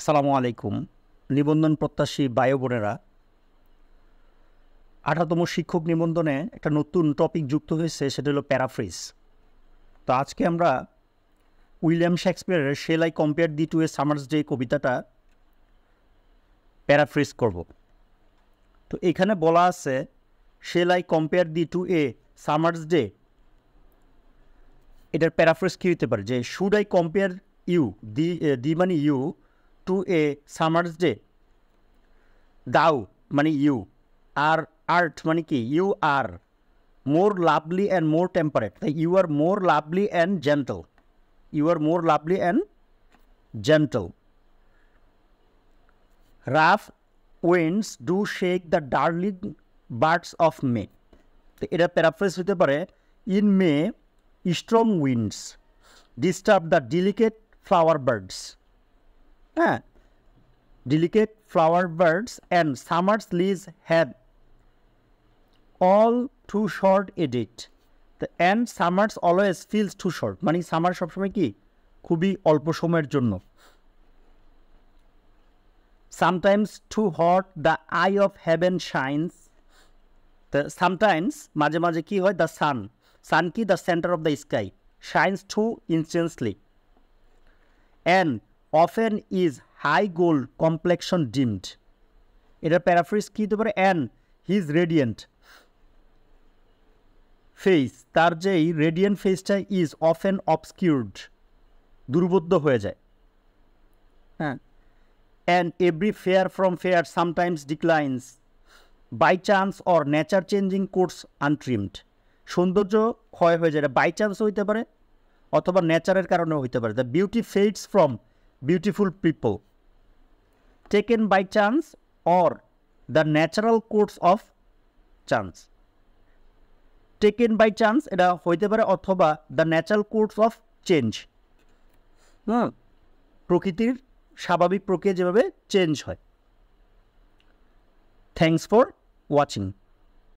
আসসালামু আলাইকুম। নিবন্ধন প্রত্যাশী ভাই বোনেরা, 18তম শিক্ষক নিবন্ধনে একটা নতুন টপিক যুক্ত হয়েছে, সেটা হলো প্যারাফ্রেজ। তো আজকে আমরা উইলিয়াম শেক্সপিয়ারের shall I compare thee to a summer's day কবিতাটা প্যারাফ্রেজ করব। তো এখানে বলা আছে shall I compare thee to a summer's day, এটার প্যারাফ্রেজ কী হতে পারে যে should I compare you thee মানে you to a summer's day, thou মানে ইউ, আর আর্ট মানে কি you are more lovely and more temperate, তাই you are more lovely and gentle, you are more lovely and gentle. Rough winds do shake the darling birds of May, তো এটা paraphrase হতে পারে in May strong winds disturb the delicate flower birds. হ্যাঁ, delicate flower birds and summer's leaves had all too short a date. The and summers always feels too short, মানে summer সবসময় কি খুবই অল্প সময়ের জন্য। Sometimes too hot the eye of heaven shines. The sometimes মাঝে মাঝে কি হয়, the sun কি the center of the sky shines too intensely, and often is high gold complexion dimmed. এটার প্যারাফ্রেজ কী হতে পারে, অ্যান্ড হিজ রেডিয়েন্ট ফেস, তার যেই রেডিয়েন্ট ফেসটা ইজ অফেন অবস্কিউরড, দুর্বোধ্য হয়ে যায়। হ্যাঁ, and every fair from fair sometimes declines by chance or nature changing course untrimmed, সৌন্দর্য ক্ষয় হয়ে যায়, বাই চান্সও হইতে পারে অথবা নেচারের কারণেও হইতে পারে। The beauty fades from beautiful people taken by chance or the natural course of chance. Taken by chance এটা হইতে পারে অথবা the natural course of change, প্রকৃতির স্বাভাবিক প্রক্রিয়া যেভাবে চেঞ্জ হয়। Thanks for watching.